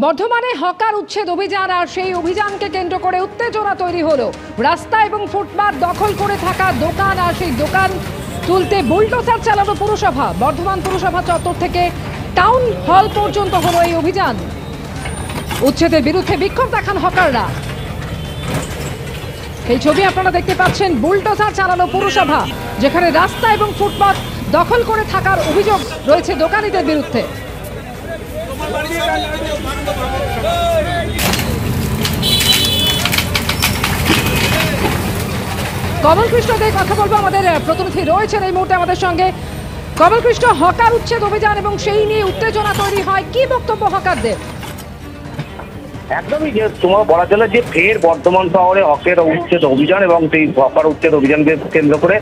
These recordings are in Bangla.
বর্ধমানে হকার উচ্ছেদ অভিযান আর সেই অভিযানকে কেন্দ্র করে উত্তেজনা তৈরি হলো। রাস্তা এবং ফুটপাত দখল করে থাকা দোকান আর সেই দোকান তুলতে বুলডোজার চালানো পুরসভা। বর্ধমান পুরসভা চত্বর থেকে টাউন হল পর্যন্ত হলো এই অভিযান। উচ্ছেদের বিরুদ্ধে বিক্ষোভ দেখান হকাররা। এই ছবি আপনারা দেখতে পাচ্ছেন, বুলডোজার চালানো পুরসভা, যেখানে রাস্তা এবং ফুটপাত দখল করে থাকার অভিযোগ রয়েছে দোকানিদের বিরুদ্ধে। কমল কৃষ্ণ দিয়ে কথা বলবো, আমাদের প্রতিনিধি রয়েছেন এই মুহূর্তে আমাদের সঙ্গে। কমল কৃষ্ণ, হকার উচ্ছেদ অভিযান এবং সেই নিয়ে উত্তেজনা তৈরি হয়, কি বক্তব্য হকারদের? একদমই, যে তোমার বলা চলে যে ফের বর্ধমান শহরে হকের উচ্ছেদ অভিযান এবং সেই হকার উচ্ছেদ অভিযানকে কেন্দ্র করে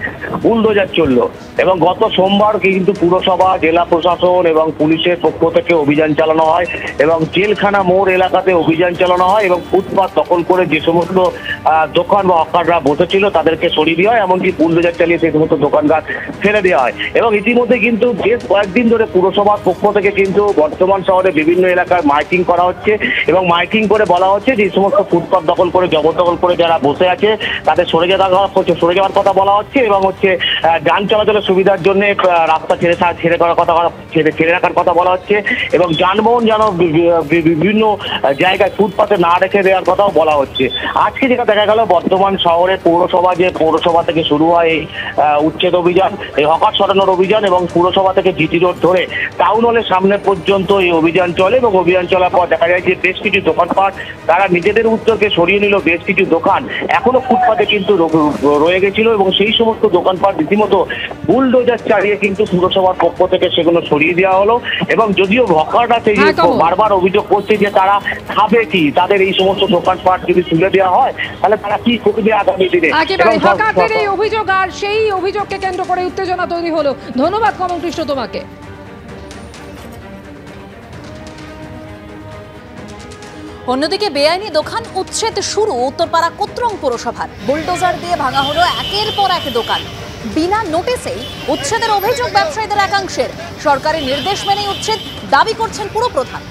বুলডোজার চললো। এবং গত সোমবার কিন্তু পুরসভা, জেলা প্রশাসন এবং পুলিশের পক্ষ থেকে অভিযান চালানো হয় এবং জেলখানা মোড় এলাকাতে অভিযান চালানো হয় এবং ফুটপাত দখল করে যে সমস্ত দোকান বা হকাররা বসেছিল তাদেরকে সরিয়ে দেওয়া হয়, এমনকি বুলডোজার চালিয়ে সেই সমস্ত দোকানঘাট ফেলে দেওয়া হয়। এবং ইতিমধ্যে কিন্তু বেশ কয়েকদিন ধরে পুরসভার পক্ষ থেকে কিন্তু বর্ধমান শহরে বিভিন্ন এলাকায় মাইকিং করা হচ্ছে এবং মাইকিং করে বলা হচ্ছে যে সমস্ত ফুটপাত দখল করে, জবরদখল করে যারা বসে আছে তাদের সরে যাওয়ার কথা বলা হচ্ছে এবং যান চলাচলের সুবিধার জন্য রাস্তা ছেড়ে রাখার কথা বলা হচ্ছে এবং যানবাহন যেন বিভিন্ন জায়গায় ফুটপাতে না রেখে দেওয়ার কথাও বলা হচ্ছে। আজকে যেটা দেখা গেল, বর্ধমান শহরে পৌরসভা থেকে শুরু হয় এই উচ্ছেদ অভিযান, এই হকার সরানোর অভিযান এবং পুরসভা থেকে জিটি রোড ধরে টাউন হলের সামনে পর্যন্ত এই অভিযান চলে এবং অভিযান চলার পর দেখা যায় যে বেশ কিছু দোকানপাট তারা নিজেদের উত্তরকে সরিয়ে নিল। বেশ কিছু দোকান এখনো ফুটপাতে কিন্তু রয়ে গেছিল এবং সেই সমস্ত দোকানপাট রীতিমতো বুলডোজার চালিয়ে কিন্তু পুরসভার পক্ষ থেকে সেগুলো সরিয়ে দেওয়া হলো। এবং যদিও হকাররা বারবার অভিযোগ করছে যে তারা খাবে কি, তাদের এই সমস্ত দোকানপাট যদি তুলে দেওয়া হয় তাহলে তারা কি করবে আগামী দিনে। হকারদের এই অভিযোগ আর সেই অভিযোগকে কেন্দ্র করে উত্তেজনা তৈরি হলো। ধন্যবাদ কমল কৃষ্ণ তোমাকে। অন্যদিকে বেআইনি দোকান উচ্ছেদ শুরু উত্তরপাড়া কোত্রং পুরসভার। বুলডোজার দিয়ে ভাঙা হলো একের পর এক দোকান। বিনা নোটিসেই উচ্ছেদের অভিযোগ ব্যবসায়ীদের একাংশের। সরকারি নির্দেশ মেনে উচ্ছেদ দাবি করছেন পুরপ্রধান।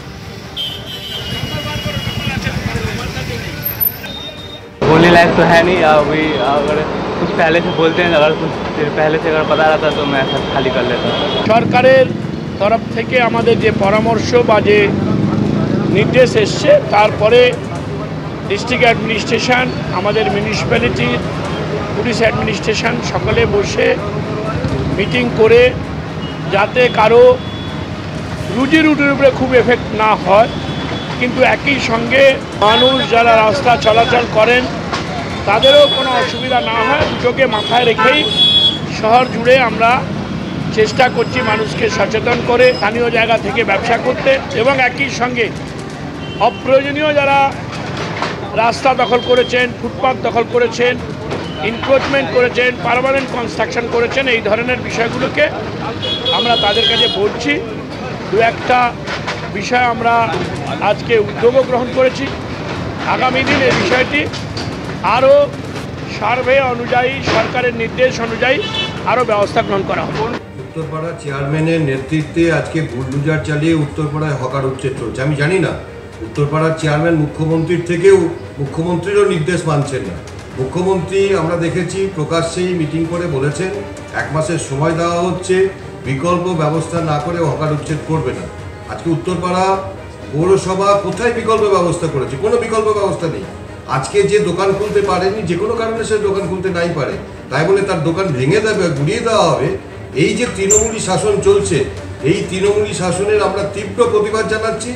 बोलने लायक तो है नहीं, अभी अगर कुछ पहले से बोलते हैं, अगर कुछ पहले से अगर पता रहता तो मैं ऐसा खाली कर लेता। সরকারের তরফ থেকে আমাদের যে পরামর্শ বা যে নির্দেশ এসছে, তারপরে ডিস্ট্রিক্ট অ্যাডমিনিস্ট্রেশন, আমাদের মিউনিসিপ্যালিটি, পুলিশ অ্যাডমিনিস্ট্রেশন সকলে বসে মিটিং করে যাতে কারো রুজি রুটির উপরে খুব এফেক্ট না হয়, কিন্তু একই সঙ্গে মানুষ যারা রাস্তা চলাচল করেন তাদেরও কোনো অসুবিধা না হয়, দুটোকে মাথায় রেখেই শহর জুড়ে আমরা চেষ্টা করছি মানুষকে সচেতন করে স্থানীয় জায়গা থেকে ব্যবসা করতে এবং একই সঙ্গে অপ্রয়োজনীয় যারা রাস্তা দখল করেছেন, ফুটপাত দখল করেছেন, এনক্রোচমেন্ট করেছেন, পার্মানেন্ট কনস্ট্রাকশন করেছেন, এই ধরনের বিষয়গুলোকে আমরা তাদের কাছে বলছি। দু একটা বিষয় আমরা আজকে উদ্যোগও গ্রহণ করেছি। আগামী দিন এই বিষয়টি আরও সার্ভে অনুযায়ী, সরকারের নির্দেশ অনুযায়ী আরও ব্যবস্থা গ্রহণ করা হবে। উত্তরপাড়া চেয়ারম্যানের নেতৃত্বে আজকে বুলডোজার চালিয়ে উত্তরপাড়ায় হকার উচ্ছেদ চলছে। আমি জানি না উত্তরপাড়ার চেয়ারম্যান মুখ্যমন্ত্রীরও নির্দেশ মানছেন না। মুখ্যমন্ত্রী আমরা দেখেছি প্রকাশ্যেই মিটিং করে বলেছেন 1 মাসের সময় দেওয়া হচ্ছে, বিকল্প ব্যবস্থা না করে হকার উচ্ছেদ করবে না। আজকে উত্তরপাড়া পৌরসভা কোথায় বিকল্প ব্যবস্থা করেছে? কোনো বিকল্প ব্যবস্থা নেই। আজকে যে দোকান খুলতে পারেনি, যে কোনো কারণে সে দোকান খুলতে নাই পারে, তাই বলে তার দোকান ভেঙে দেবে, গুড়িয়ে দেওয়া হবে? এই যে তৃণমূলী শাসন চলছে, এই তৃণমূলী শাসনের আমরা তীব্র প্রতিবাদ জানাচ্ছি।